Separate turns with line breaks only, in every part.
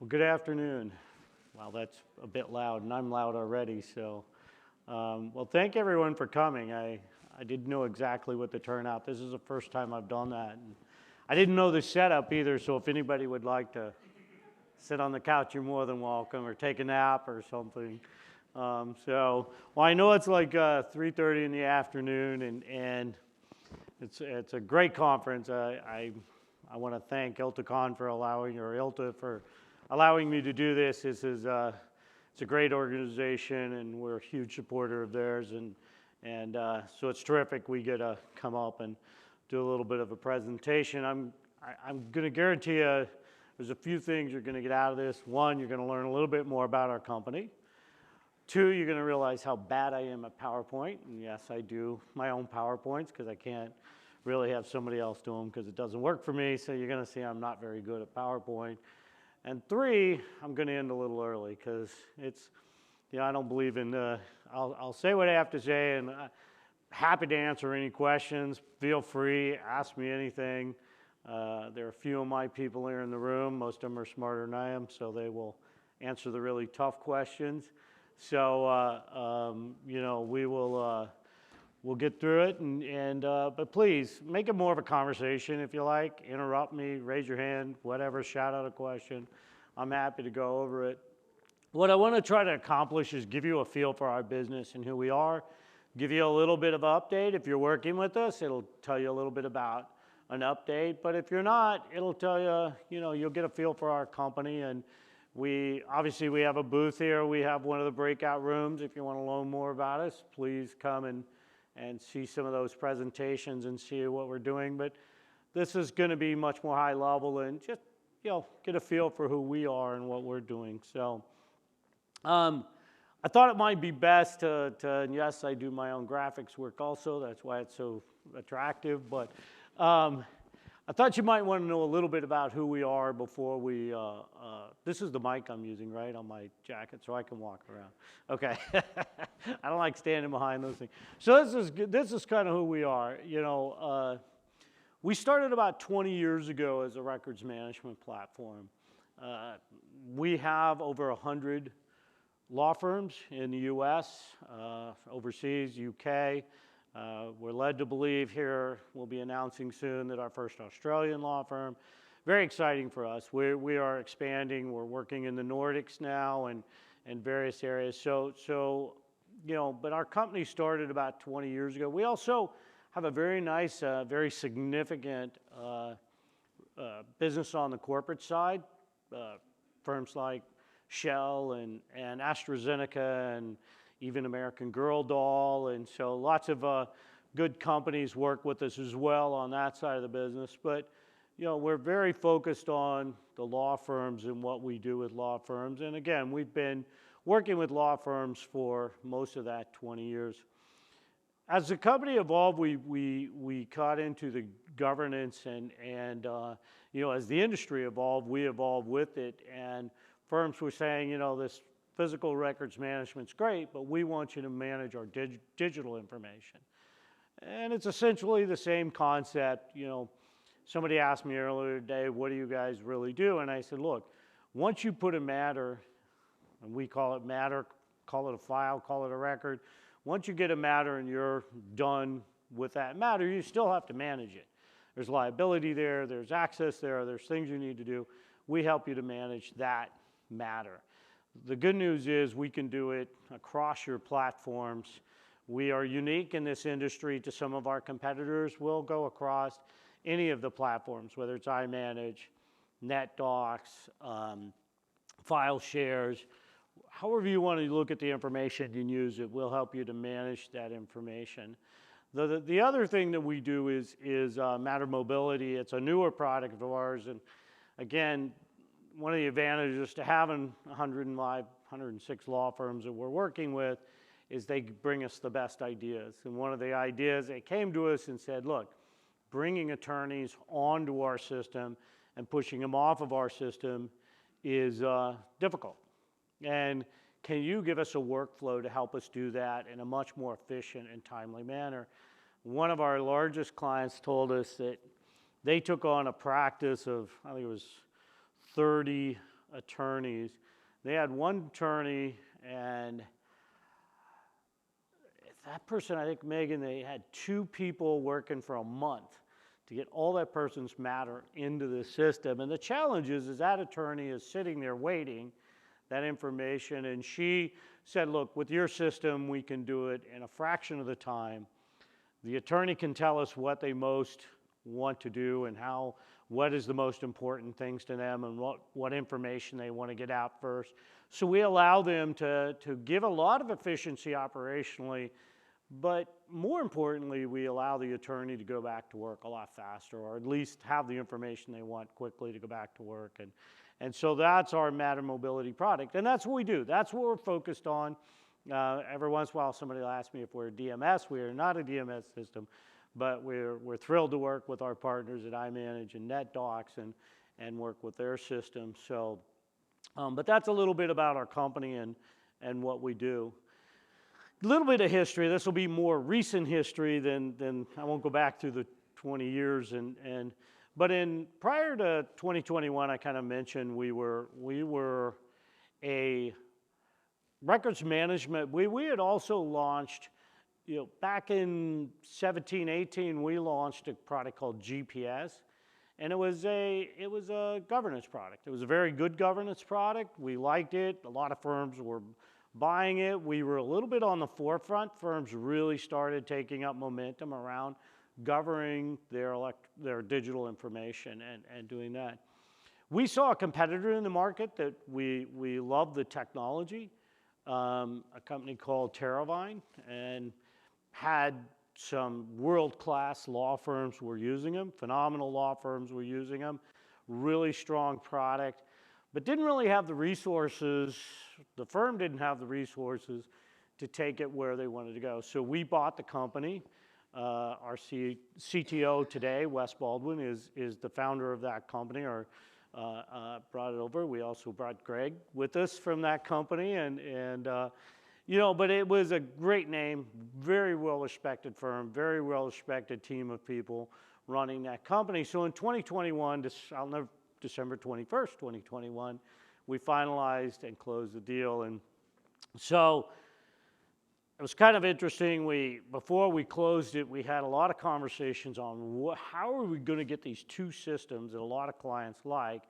Well, good afternoon. Wow, that's a bit loud, and I'm loud already. So, well, thank everyone for coming. I didn't know exactly what the turnout. This is the first time I've done that. And I didn't know the setup either. So, if anybody would like to sit on the couch, you're more than welcome, or take a nap or something. Well, I know it's like 3:30 in the afternoon, and it's a great conference. I want to thank ILTACON for allowing, or ILTA for allowing me to do this. This is it's a great organization, and we're a huge supporter of theirs, and so it's terrific we get to come up and do a little bit of a presentation. I'm going to guarantee you there's a few things you're going to get out of this. One, you're going to learn a little bit more about our company. Two, you're going to realize how bad I am at PowerPoint, and yes, I do my own PowerPoints because I can't really have somebody else do them because it doesn't work for me, so you're going to see I'm not very good at PowerPoint. And three, I'm going to end a little early because it's, I don't believe in, I'll say what I have to say, and happy to answer any questions. Feel free, ask me anything. There are a few of my people here in the room. Most of them are smarter than I am, so they will answer the really tough questions. So, we'll get through it, but please make it more of a conversation if you like. Interrupt me, raise your hand, whatever, shout out a question. I'm happy to go over it. What I want to try to accomplish is give you a feel for our business and who we are, give you a little bit of an update. If you're working with us, it'll tell you a little bit about an update, but if you're not, it'll tell you, you'll get a feel for our company. And we have a booth here. We have one of the breakout rooms. If you want to learn more about us, please come and see some of those presentations and see what we're doing. But this is going to be much more high level and just, get a feel for who we are and what we're doing. So I thought it might be best and yes, I do my own graphics work also. That's why it's so attractive. But I thought you might want to know a little bit about who we are before we, this is the mic I'm using, right, on my jacket, so I can walk around. Okay. I don't like standing behind those things. So this is kind of who we are. We started about 20 years ago as a records management platform. We have over 100 law firms in the US, overseas, UK. We're led to believe here, we'll be announcing soon that our first Australian law firm. Very exciting for us. We are expanding. We're working in the Nordics now and various areas. But our company started about 20 years ago. We also have a very nice, very significant business on the corporate side. Firms like Shell and AstraZeneca and even American Girl doll, and so lots of good companies work with us as well on that side of the business. But we're very focused on the law firms and what we do with law firms. And again, we've been working with law firms for most of that 20 years. As the company evolved, we caught into the governance and as the industry evolved, we evolved with it. And firms were saying, this physical records management's great, but we want you to manage our digital information. And it's essentially the same concept. Somebody asked me earlier today, what do you guys really do? And I said, look, once you put a matter, and we call it matter, call it a file, call it a record, once you get a matter and you're done with that matter, you still have to manage it. There's liability there, there's access there, there's things you need to do. We help you to manage that matter. The good news is we can do it across your platforms. We are unique in this industry to some of our competitors. We'll go across any of the platforms, whether it's iManage, NetDocs, file shares, however you want to look at the information and use it, we'll help you to manage that information. The other thing that we do is Matter Mobility. It's a newer product of ours, and again, one of the advantages to having 106 law firms that we're working with is they bring us the best ideas. And one of the ideas, they came to us and said, look, bringing attorneys onto our system and pushing them off of our system is difficult. And can you give us a workflow to help us do that in a much more efficient and timely manner? One of our largest clients told us that they took on a practice of, I think it was 30 attorneys. They had one attorney, and that person, I think, Megan, they had 2 people working for a month to get all that person's matter into the system. And the challenge is that attorney is sitting there waiting that information, and she said, look, with your system, we can do it in a fraction of the time. The attorney can tell us what they most want to do and what is the most important things to them and what information they want to get out first. So we allow them to give a lot of efficiency operationally, but more importantly, we allow the attorney to go back to work a lot faster, or at least have the information they want quickly to go back to work. And so that's our matter mobility product, and that's what we do. That's what we're focused on. Every once in a while, somebody will ask me if we're a DMS. We are not a DMS system, but we're thrilled to work with our partners at iManage and NetDocs and work with their system. So, but that's a little bit about our company and what we do. A little bit of history. This will be more recent history than I won't go back through the 20 years. But prior to 2021, I kind of mentioned we were a records management. We had also launched, back in 17, 18, we launched a product called GPS, and it was a governance product. It was a very good governance product. We liked it. A lot of firms were buying it. We were a little bit on the forefront. Firms really started taking up momentum around governing their digital information and doing that. We saw a competitor in the market that we loved the technology, a company called Terravine, and had some world-class law firms were using them, phenomenal law firms were using them, really strong product, but didn't really have the resources. The firm didn't have the resources to take it where they wanted to go. So we bought the company. Our CTO today, Wes Baldwin, is the founder of that company, or brought it over. We also brought Greg with us from that company, but it was a great name, very well-respected firm, very well-respected team of people running that company. So in 2021, December 21st, 2021, we finalized and closed the deal. And so it was kind of interesting. Before we closed it, we had a lot of conversations on how are we going to get these 2 systems that a lot of clients like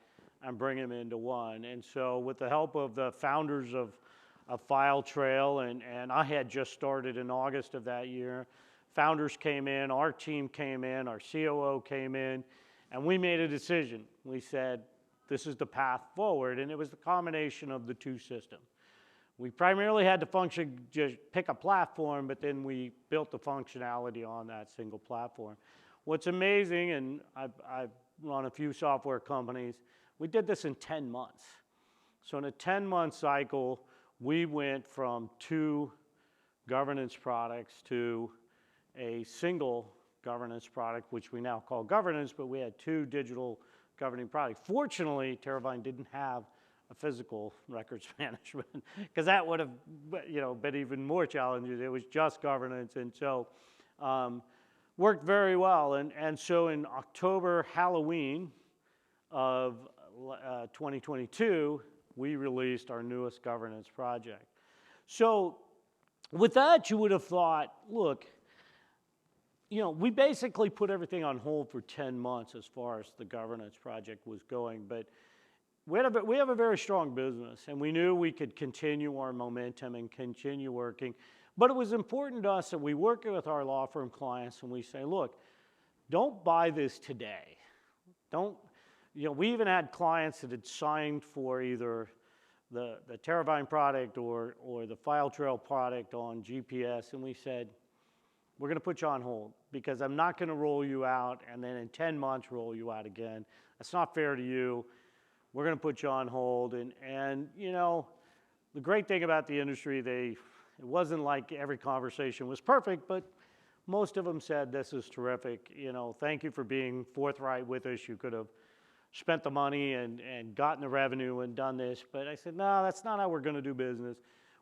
and bring them into one. And so with the help of the founders of FileTrail, and I had just started in August of that year, founders came in, our team came in, our COO came in, and we made a decision. We said, this is the path forward, and it was the combination of the 2 systems. We primarily had to just pick a platform, but then we built the functionality on that single platform. What's amazing, and I've run a few software companies, we did this in 10 months. So in a 10-month cycle, we went from 2 governance products to a single governance product, which we now call governance, but we had 2 digital governing products. Fortunately, Terravine didn't have a physical records management, because that would have been even more challenging. It was just governance, and so worked very well. And so in October, Halloween of 2022, we released our newest governance project. So with that, you would have thought, look, we basically put everything on hold for 10 months as far as the governance project was going, but we have a very strong business, and we knew we could continue our momentum and continue working. But it was important to us that we work with our law firm clients and we say, look, don't buy this today. We even had clients that had signed for either the Terravine product or the FileTrail product on GPS, and we said, we're going to put you on hold because I'm not going to roll you out and then in 10 months roll you out again. That's not fair to you. We're going to put you on hold. And the great thing about the industry, it wasn't like every conversation was perfect, but most of them said, this is terrific. Thank you for being forthright with us. You could have spent the money and gotten the revenue and done this. But I said, no, that's not how we're going to do business.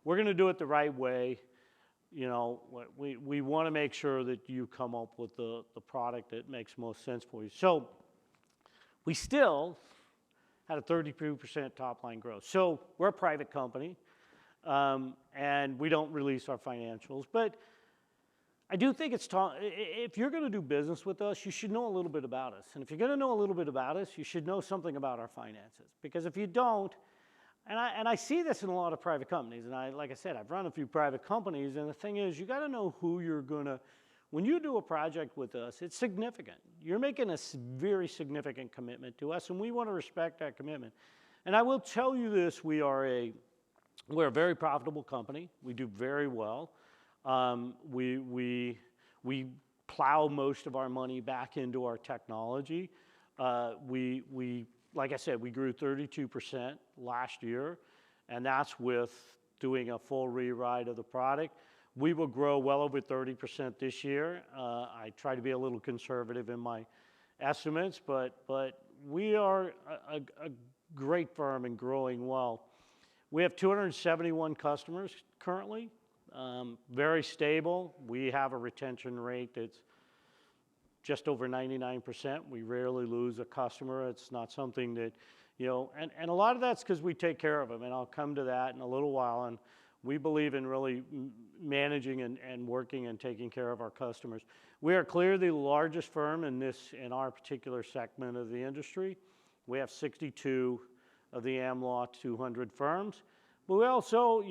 We're going to do it the right way. We want to make sure that you come up with the product that makes most sense for you. So we still had a 32% top line growth. So we're a private company, and we don't release our financials, but I do think it's time, if you're going to do business with us, you should know a little bit about us. And if you're going to know a little bit about us, you should know something about our finances. Because if you don't, and I see this in a lot of private companies, and like I said, I've run a few private companies, and the thing is, you got to know who you're going to, when you do a project with us, it's significant. You're making a very significant commitment to us, and we want to respect that commitment. And I will tell you this, we're a very profitable company. We do very well. We plow most of our money back into our technology. Like I said, we grew 32% last year, and that's with doing a full rewrite of the product. We will grow well over 30% this year. I try to be a little conservative in my estimates, but we are a great firm and growing well. We have 271 customers currently. Very stable. We have a retention rate that's just over 99%. We rarely lose a customer. It's not something that, and a lot of that's because we take care of them, and I'll come to that in a little while. And we believe in really managing and working and taking care of our customers. We are clearly the largest firm in our particular segment of the industry. We have 62 of the AmLaw 200 firms. But we also,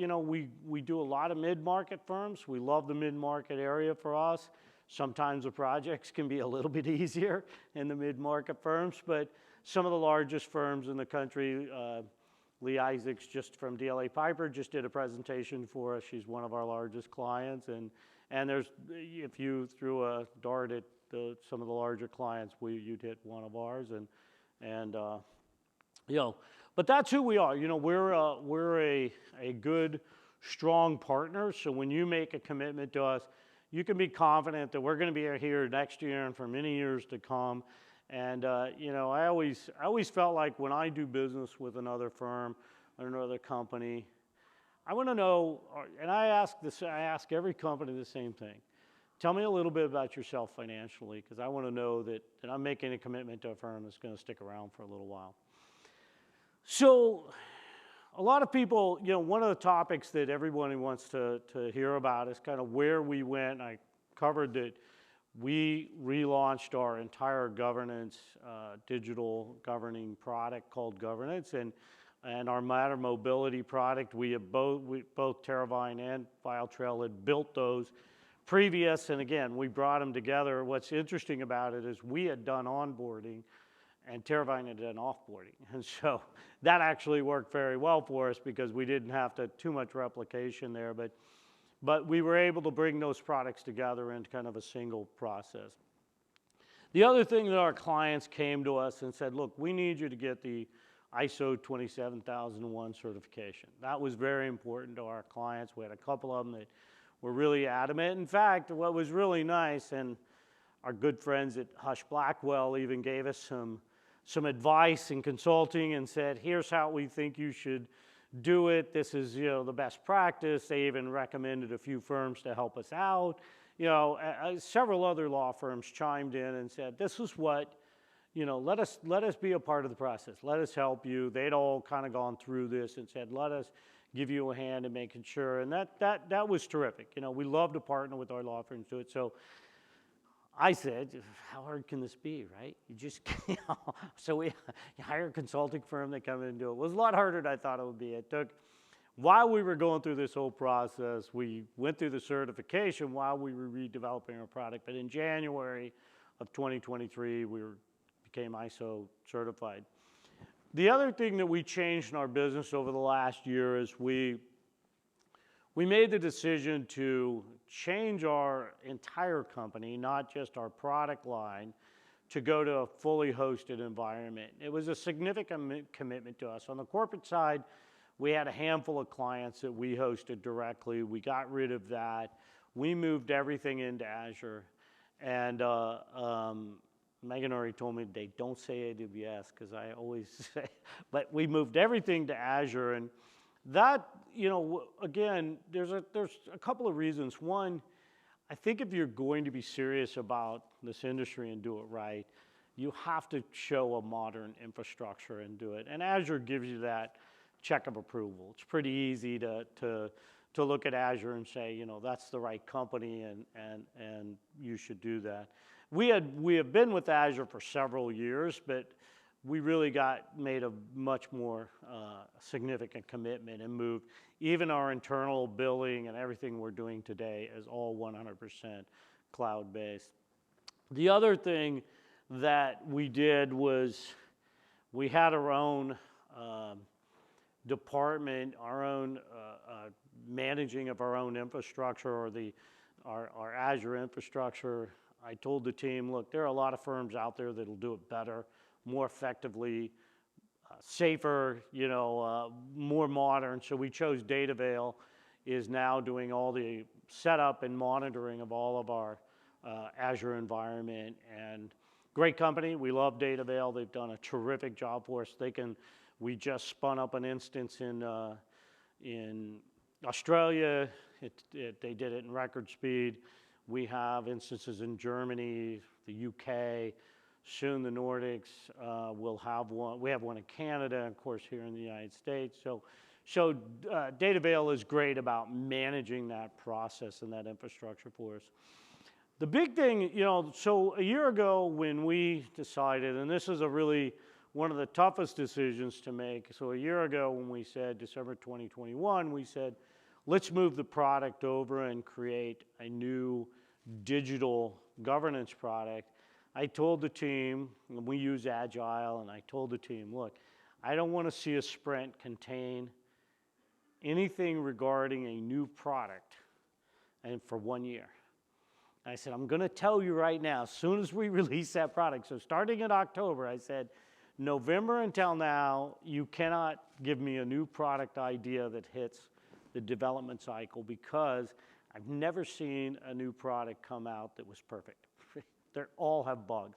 we do a lot of mid-market firms. We love the mid-market area for us. Sometimes the projects can be a little bit easier in the mid-market firms, but some of the largest firms in the country, Lee Isaacs just from DLA Piper just did a presentation for us. She's one of our largest clients, and if you threw a dart at some of the larger clients, you'd hit one of ours, but that's who we are. We're a good, strong partner. So when you make a commitment to us, you can be confident that we're going to be here next year and for many years to come. And I always felt like when I do business with another firm or another company, I want to know, and I ask every company the same thing. Tell me a little bit about yourself financially, because I want to know that I'm making a commitment to a firm that's going to stick around for a little while. So a lot of people, one of the topics that everybody wants to hear about is kind of where we went. I covered that we relaunched our entire governance, digital governing product called Governance, and our Matter Mobility product. We both Terravine and FileTrail had built those previous, and again, we brought them together. What's interesting about it is we had done onboarding, and Terravine had done offboarding. And so that actually worked very well for us because we didn't have too much replication there, but we were able to bring those products together into kind of a single process. The other thing that our clients came to us and said, look, we need you to get the ISO 27001 certification. That was very important to our clients. We had a couple of them that were really adamant. In fact, what was really nice, and our good friends at Hush Blackwell even gave us some advice and consulting and said, here's how we think you should do it. This is, the best practice. They even recommended a few firms to help us out. Several other law firms chimed in and said, this is what, let us be a part of the process. Let us help you. They'd all kind of gone through this and said, let us give you a hand in making sure. And that was terrific. We love to partner with our law firms to do it. So I said, how hard can this be, right? You just, so we hire a consulting firm, they come in and do it. It was a lot harder than I thought it would be. It took, while we were going through this whole process, we went through the certification while we were redeveloping our product. But in January of 2023, we became ISO certified. The other thing that we changed in our business over the last year is we made the decision to change our entire company, not just our product line, to go to a fully hosted environment. It was a significant commitment to us. On the corporate side, we had a handful of clients that we hosted directly. We got rid of that. We moved everything into Azure. And Megan already told me they don't say AWS because I always say, but we moved everything to Azure. And that, again, there's a couple of reasons. One, I think if you're going to be serious about this industry and do it right, you have to show a modern infrastructure and do it. And Azure gives you that check of approval. It's pretty easy to look at Azure and say, you know, that's the right company and you should do that. We have been with Azure for several years, but we really made a much more significant commitment and moved. Even our internal billing and everything we're doing today is all 100% cloud-based. The other thing that we did was we had our own department, our own managing of our own infrastructure, or our Azure infrastructure. I told the team, look, there are a lot of firms out there that'll do it better, more effectively, safer, you know, more modern. So we chose DataVeil is now doing all the setup and monitoring of all of our Azure environment. And great company. We love DataVeil. They've done a terrific job for us. We just spun up an instance in Australia. They did it in record speed. We have instances in Germany, the UK, soon the Nordics. We'll have one. We have one in Canada, of course, here in the United States. So DataVeil is great about managing that process and that infrastructure for us. The big thing, you know, so a year ago when we decided, and this is one of the toughest decisions to make. So a year ago when we said, December 2021, we said, let's move the product over and create a new digital governance product. I told the team, and we use Agile, and I told the team, look, I don't want to see a sprint contain anything regarding a new product and for 1 year. I said, I'm going to tell you right now, as soon as we release that product, so starting in October, I said, November until now, you cannot give me a new product idea that hits the development cycle, because I've never seen a new product come out that was perfect. They all have bugs.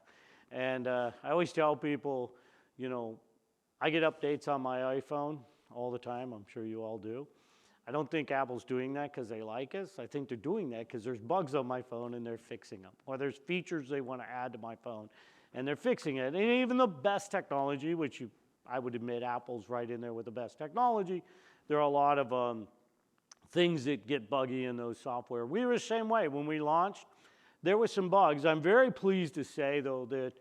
And I always tell people, you know, I get updates on my iPhone all the time. I'm sure you all do. I don't think Apple's doing that because they like us. I think they're doing that because there's bugs on my phone and they're fixing them. Or there's features they want to add to my phone and they're fixing it. And even the best technology, which I would admit Apple's right in there with the best technology, there are a lot of things that get buggy in those software. We were the same way. When we launched, there were some bugs. I'm very pleased to say, though, that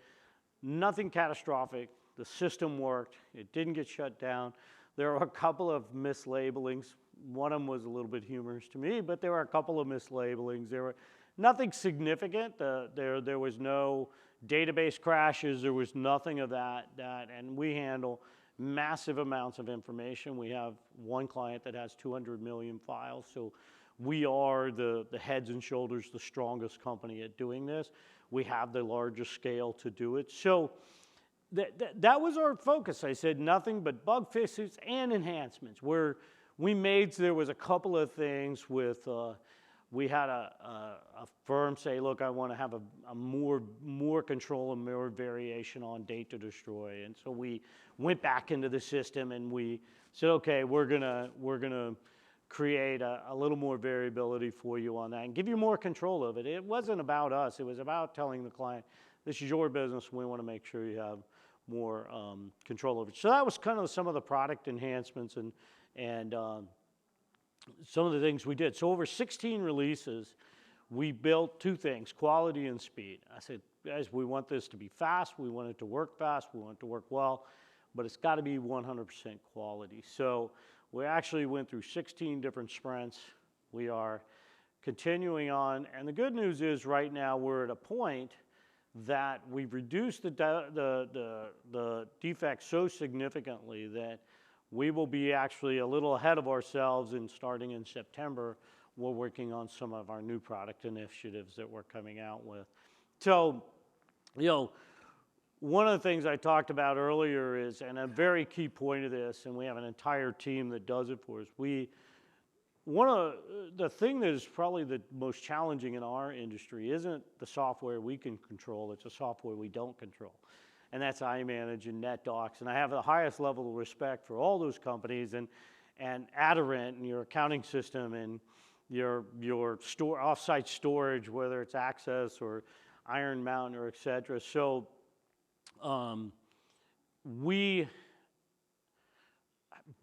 nothing catastrophic. The system worked. It didn't get shut down. There were a couple of mislabelings. One of them was a little bit humorous to me, but there were a couple of mislabelings. There were nothing significant. There was no database crashes. There was nothing of that. And we handle massive amounts of information. We have one client that has 200 million files, so we are the heads and shoulders the strongest company at doing this. We have the largest scale to do it. So that was our focus. I said nothing but bug fixes and enhancements. There was a couple of things with, we had a firm say, look, I want to have a more control and more variation on date to destroy. And so we went back into the system and we said, okay, we're gonna create a little more variability for you on that and give you more control of it. It wasn't about us. It was about telling the client, this is your business. We want to make sure you have more control over it. So that was kind of some of the product enhancements and some of the things we did. So over 16 releases, we built two things, quality and speed. I said, guys, we want this to be fast. We want it to work fast. We want it to work well, but it's got to be 100% quality. So we actually went through 16 different sprints. We are continuing on. And the good news is right now we're at a point that we've reduced the defects so significantly that we will be actually a little ahead of ourselves, and starting in September, we're working on some of our new product initiatives that we're coming out with. So, you know, one of the things I talked about earlier is, and a very key point of this, and we have an entire team that does it for us, one of the thing that is probably the most challenging in our industry isn't the software we can control, it's the software we don't control. And that's iManage and NetDocs. And I have the highest level of respect for all those companies and Aderant and your accounting system and your offsite storage, whether it's Access or Iron Mountain or et cetera. So we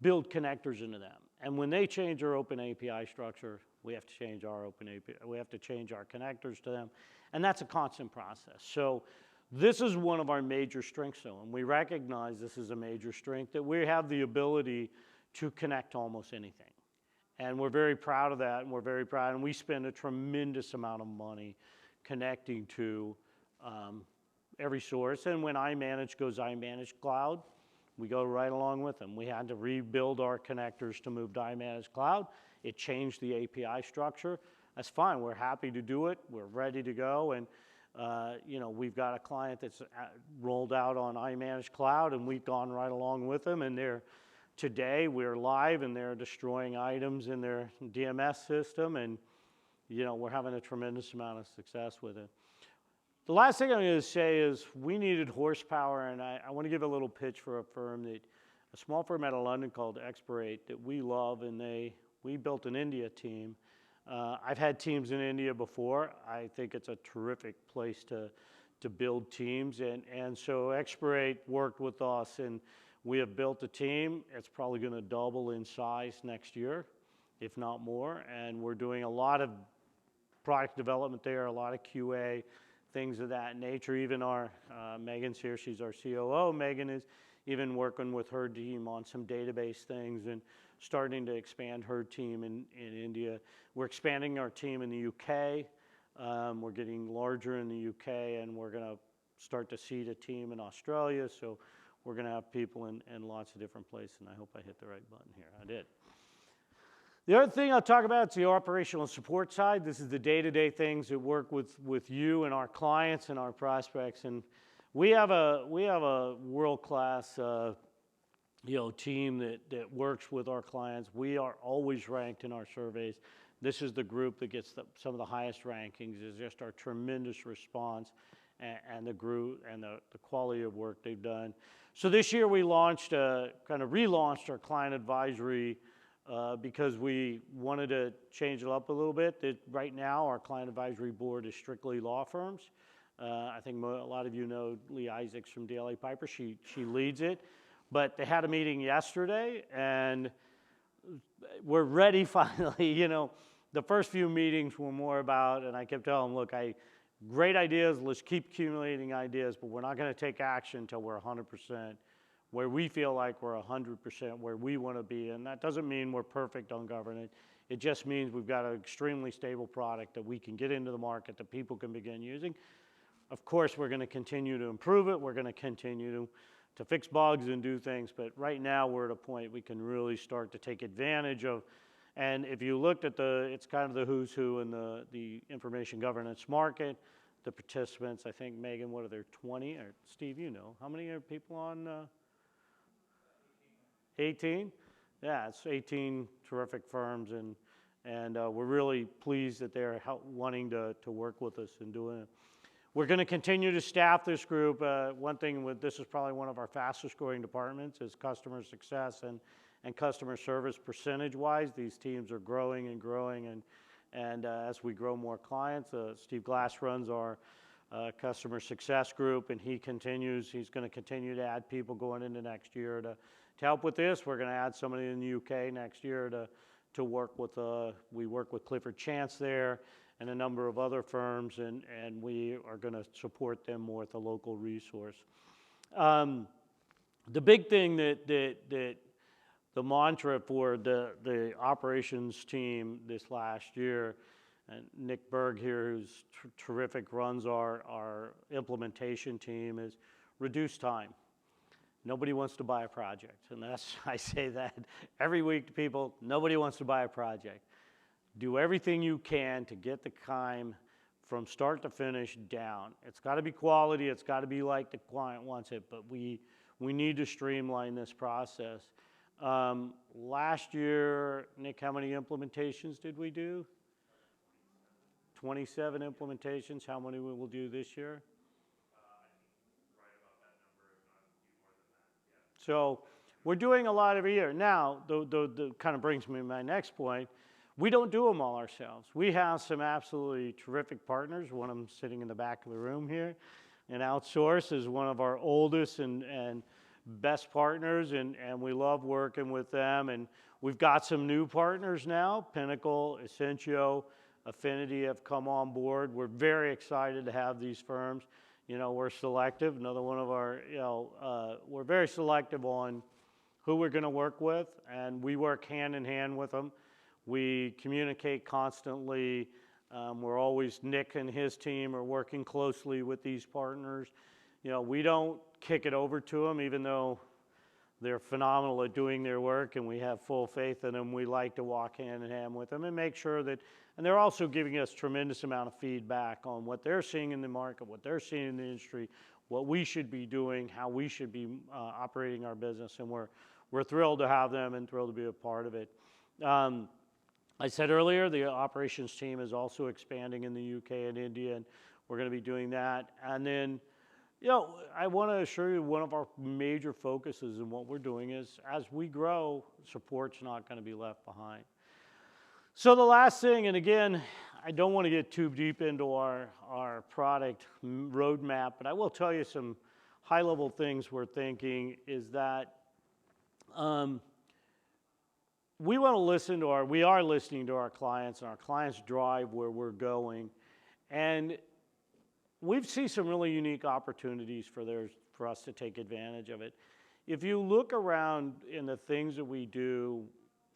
build connectors into them. And when they change their open API structure, we have to change our open API, we have to change our connectors to them. And that's a constant process. So this is one of our major strengths, though, and we recognize this is a major strength, that we have the ability to connect to almost anything. And we're very proud of that, and we're very proud, and we spend a tremendous amount of money connecting to every source. And when iManage goes iManage Cloud, we go right along with them. We had to rebuild our connectors to move to iManage Cloud. It changed the API structure. That's fine. We're happy to do it. We're ready to go. And you know, we've got a client that's rolled out on iManage Cloud, and we've gone right along with them. And today we're live, and they're destroying items in their DMS system. And you know, we're having a tremendous amount of success with it. The last thing I'm going to say is we needed horsepower, and I want to give a little pitch for a small firm out of London called Expirate that we love, and we built an India team. I've had teams in India before. I think it's a terrific place to build teams, and so Expirate worked with us, and we have built a team. It's probably going to double in size next year, if not more, and we're doing a lot of product development there, a lot of QA, things of that nature. Even Megan's here, she's our COO. Megan is even working with her team on some database things and starting to expand her team in India. We're expanding our team in the UK. We're getting larger in the UK, and we're going to start to seed a team in Australia. So we're going to have people in lots of different places, and I hope I hit the right button here. I did. The other thing I'll talk about is the operational support side. This is the day-to-day things that work with you and our clients and our prospects. And we have a world-class team that works with our clients. We are always ranked in our surveys. This is the group that gets some of the highest rankings. It's just our tremendous response and the group and the quality of work they've done. So this year we relaunched our client advisory because we wanted to change it up a little bit. Right now, our client advisory board is strictly law firms. I think a lot of you know Lee Isaacs from DLA Piper. She leads it. But they had a meeting yesterday, and we're ready finally. You know, the first few meetings were more about, and I kept telling them, look, great ideas, let's keep accumulating ideas, but we're not going to take action until we're 100%. Where we feel like we're 100% where we want to be. And that doesn't mean we're perfect on governance. It just means we've got an extremely stable product that we can get into the market, that people can begin using. Of course, we're going to continue to improve it. We're going to continue to fix bugs and do things. But right now, we're at a point we can really start to take advantage of. And if you looked at it's kind of the who's who in the information governance market, the participants, I think, Megan, what are there, 20? Or Steve, you know, how many are people on? 18? Yeah, it's 18 terrific firms, and we're really pleased that they're wanting to work with us and doing it. We're going to continue to staff this group. One thing this is probably one of our fastest growing departments is customer success and customer service percentage-wise. These teams are growing and growing, and as we grow more clients, Steve Glass runs our customer success group, and he's going to continue to add people going into next year to help with this. We're going to add somebody in the UK next year to work with, we work with Clifford Chance there and a number of other firms, and we are going to support them more with a local resource. The big thing that the mantra for the operations team this last year, and Nick Berg here, who's terrific, runs our implementation team, is reduce time. Nobody wants to buy a project, and I say that every week to people. Nobody wants to buy a project. Do everything you can to get the time from start to finish down. It's got to be quality. It's got to be like the client wants it, but we need to streamline this process. Last year, Nick, how many implementations did we do? 27 implementations. How many we will do this year? So we're doing a lot every year. Now, the kind of brings me to my next point. We don't do them all ourselves. We have some absolutely terrific partners. One of them sitting in the back of the room here. and Outsource is one of our oldest and best partners, and we love working with them. And we've got some new partners now. Pinnacle, Essentio, Affinity have come on board. We're very excited to have these firms. You know, we're selective. Another one of our, we're very selective on who we're going to work with, and we work hand in hand with them. We communicate constantly. We're always, Nick and his team are working closely with these partners. You know, we don't kick it over to them, even though they're phenomenal at doing their work and we have full faith in them. We like to walk hand in hand with them and make sure that, and they're also giving us tremendous amount of feedback on what they're seeing in the market, what they're seeing in the industry, what we should be doing, how we should be operating our business, and we're thrilled to have them and thrilled to be a part of it. I said earlier, the operations team is also expanding in the UK and India, and we're going to be doing that. And then, you know, I want to assure you one of our major focuses in what we're doing is as we grow, support's not going to be left behind. So the last thing, and again, I don't want to get too deep into our product roadmap, but I will tell you some high-level things we're thinking is that we want to listen to we are listening to our clients, and our clients drive where we're going. And we've seen some really unique opportunities for us to take advantage of it. If you look around in the things that we do,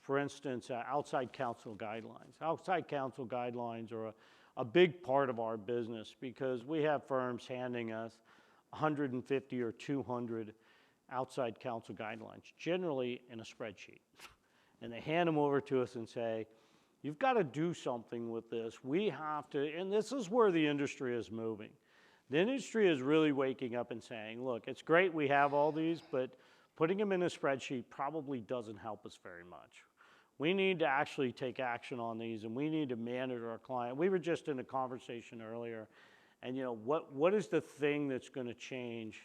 for instance, outside counsel guidelines. Outside counsel guidelines are a big part of our business because we have firms handing us 150 or 200 outside counsel guidelines, generally in a spreadsheet. And they hand them over to us and say, you've got to do something with this. We have to, and this is where the industry is moving. The industry is really waking up and saying, look, it's great we have all these, but putting them in a spreadsheet probably doesn't help us very much. We need to actually take action on these, and we need to manage our client. We were just in a conversation earlier, and you know, what is the thing that's going to change?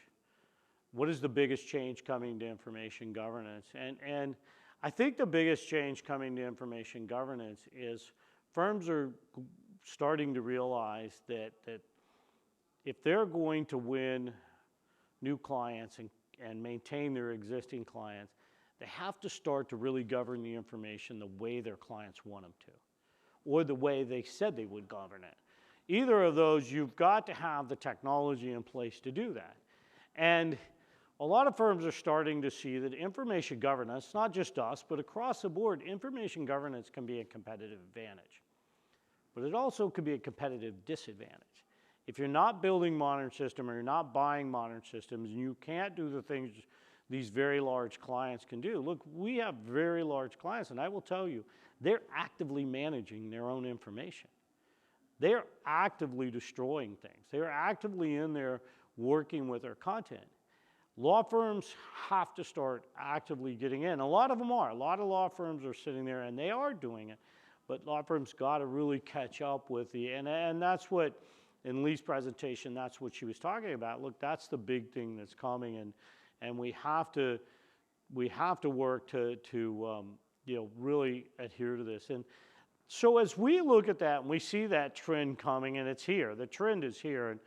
What is the biggest change coming to information governance? And I think the biggest change coming to information governance is firms are starting to realize that if they're going to win new clients and maintain their existing clients, they have to start to really govern the information the way their clients want them to, or the way they said they would govern it. Either of those, you've got to have the technology in place to do that. And a lot of firms are starting to see that information governance, not just us, but across the board, information governance can be a competitive advantage. But it also could be a competitive disadvantage. If you're not building modern systems or you're not buying modern systems, and you can't do the things these very large clients can do. Look, we have very large clients, and I will tell you, they're actively managing their own information. They're actively destroying things. They're actively in there working with their content. Law firms have to start actively getting in. A lot of them are. A lot of law firms are sitting there and they are doing it. But law firms got to really catch up with and that's what, in Lee's presentation, that's what she was talking about. Look, that's the big thing that's coming, and we have to work to you know, really adhere to this. And so as we look at that and we see that trend coming, and it's here, the trend is here, and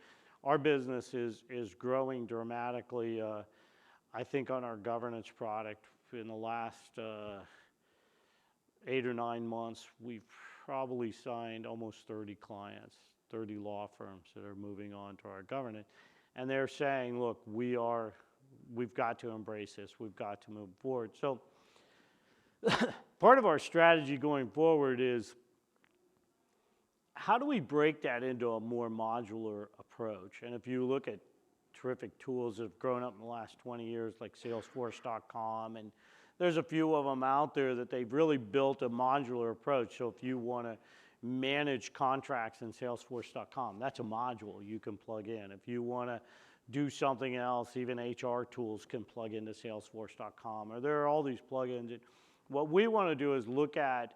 our business is growing dramatically. I think on our governance product in the last 8 or 9 months, we've probably signed almost 30 clients, 30 law firms that are moving on to our governance. And they're saying, look, we've got to embrace this. We've got to move forward. So part of our strategy going forward is how do we break that into a more modular approach? And if you look at terrific tools that have grown up in the last 20 years, like Salesforce.com, and there's a few of them out there that they've really built a modular approach. So if you want to manage contracts in Salesforce.com, that's a module you can plug in. If you want to do something else, even HR tools can plug into Salesforce.com, or there are all these plugins. What we want to do is look at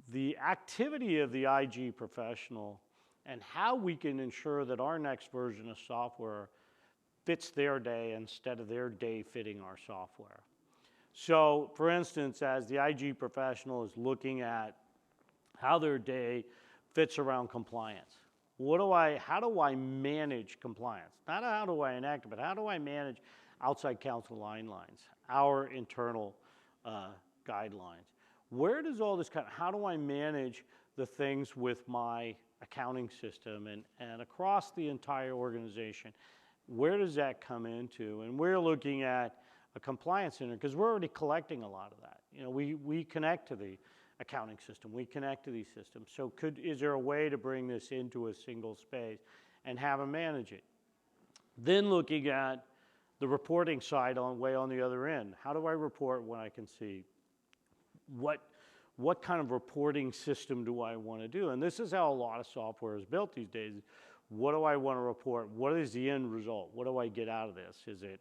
the activity of the IG professional and how we can ensure that our next version of software fits their day instead of their day fitting our software. So, for instance, as the IG professional is looking at how their day fits around compliance, how do I manage compliance? Not how do I enact it, but how do I manage outside counsel guidelines, our internal guidelines? Where does all this how do I manage the things with my accounting system and across the entire organization? Where does that come into? And we're looking at a compliance center because we're already collecting a lot of that. You know, we connect to the accounting system, we connect to these systems. So is there a way to bring this into a single space and have them manage it? Then looking at the reporting side way on the other end. How do I report when I can see? What kind of reporting system do I want to do? And this is how a lot of software is built these days. What do I want to report? What is the end result? What do I get out of this? Is it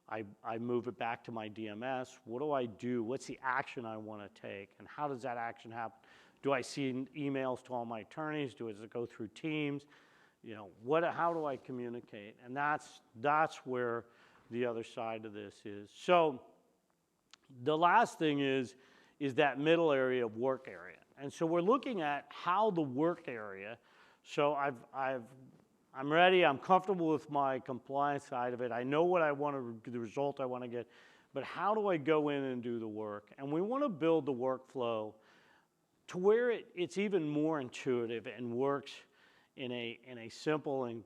I move it back to my DMS? What do I do? What's the action I want to take? And how does that action happen? Do I send emails to all my attorneys? Does it go through Teams? You know, how do I communicate? And that's where the other side of this is. So the last thing is that middle area of work area. And so we're looking at how the work area, so I'm ready, I'm comfortable with my compliance side of it. I know what I want to, the result I want to get, but how do I go in and do the work? And we want to build the workflow to where it's even more intuitive and works in a simple and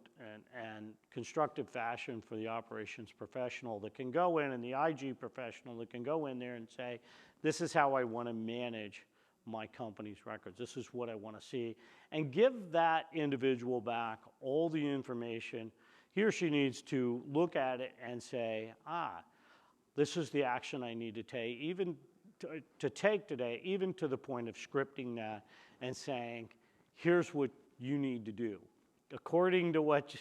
constructive fashion for the operations professional that can go in, and the IG professional that can go in there and say, this is how I want to manage my company's records. This is what I want to see. And give that individual back all the information. He or she needs to look at it and say, this is the action I need to take, even to take today, even to the point of scripting that and saying, here's what you need to do. According to what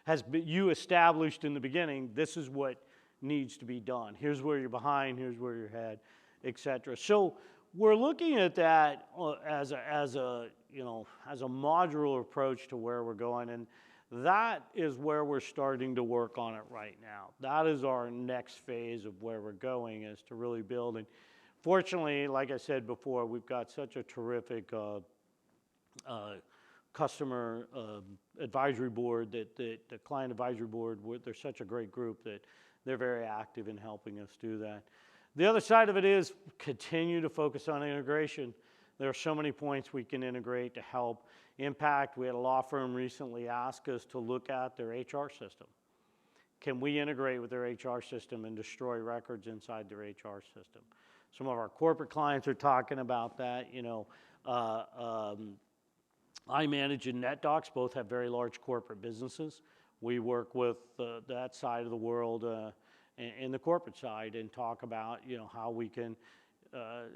has been you established in the beginning, this is what needs to be done. Here's where you're behind, here's where you're ahead, etc. So we're looking at that as a modular approach to where we're going, and that is where we're starting to work on it right now. That is our next phase of where we're going, is to really build. And fortunately, like I said before, we've got such a terrific customer advisory board, that the client advisory board, they're such a great group that they're very active in helping us do that. The other side of it is continue to focus on integration. There are so many points we can integrate to help impact. We had a law firm recently ask us to look at their HR system. Can we integrate with their HR system and destroy records inside their HR system? Some of our corporate clients are talking about that. You know, iManage and NetDocs both have very large corporate businesses. We work with that side of the world in the corporate side and talk about, you know, how we can,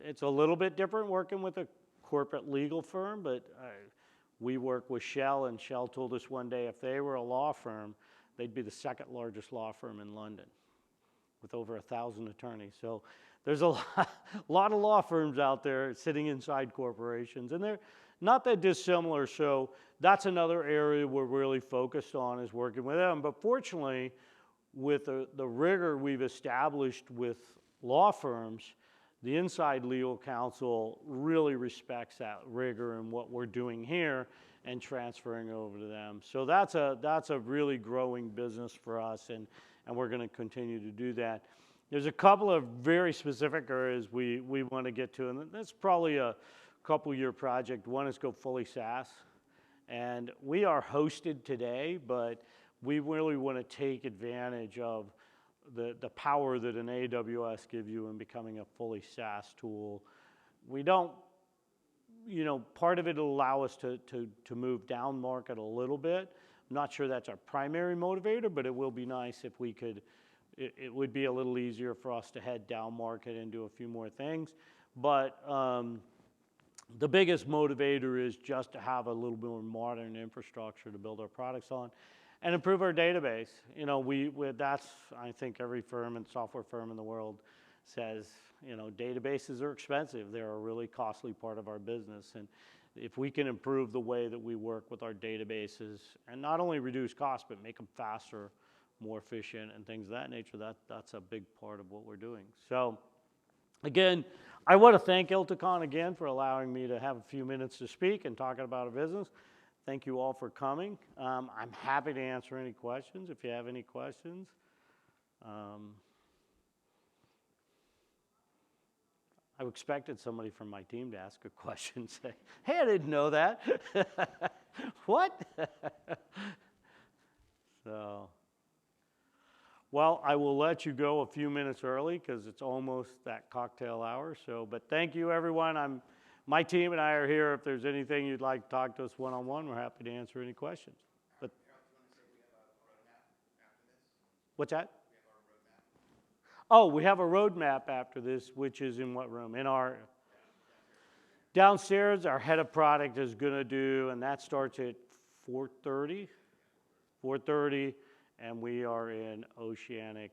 it's a little bit different working with a corporate legal firm, but we work with Shell, and Shell told us one day if they were a law firm, they'd be the second largest law firm in London with over 1,000 attorneys. So there's a lot of law firms out there sitting inside corporations, and they're not that dissimilar. So that's another area we're really focused on, is working with them. But fortunately, with the rigor we've established with law firms, the inside legal counsel really respects that rigor and what we're doing here and transferring over to them. So that's a really growing business for us, and we're going to continue to do that. There's a couple of very specific areas we want to get to, and that's probably a couple-year project. One is go fully SaaS, and we are hosted today, but we really want to take advantage of the power that an AWS gives you in becoming a fully SaaS tool. We don't, you know, part of it will allow us to move down market a little bit. I'm not sure that's our primary motivator, but it will be nice if we could, it would be a little easier for us to head down market and do a few more things. But the biggest motivator is just to have a little more modern infrastructure to build our products on and improve our database. You know, that's, I think every firm and software firm in the world says, you know, databases are expensive. They're a really costly part of our business. And if we can improve the way that we work with our databases and not only reduce costs, but make them faster, more efficient, and things of that nature, that's a big part of what we're doing. So again, I want to thank ILTACON again for allowing me to have a few minutes to speak and talking about a business. thank you all for coming. I'm happy to answer any questions if you have any questions. I expected somebody from my team to ask a question, say, hey, I didn't know that. What? So, well, I will let you go a few minutes early because it's almost that cocktail hour. So, but thank you, everyone. My team and I are here. If there's anything you'd like to talk to us one-on-one, we're happy to answer any questions. But what's that? Oh, we have a roadmap after this, which is in what room? In our downstairs. Our head of product is going to do, and that starts at 4:30. 4:30, and we are in Oceanic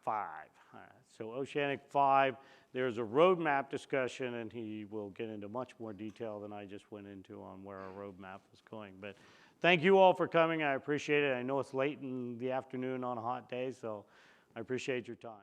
5. All right, so Oceanic 5, there's a roadmap discussion, and he will get into much more detail than I just went into on where our roadmap is going. But thank you all for coming. I appreciate it. I know it's late in the afternoon on a hot day, so I appreciate your time.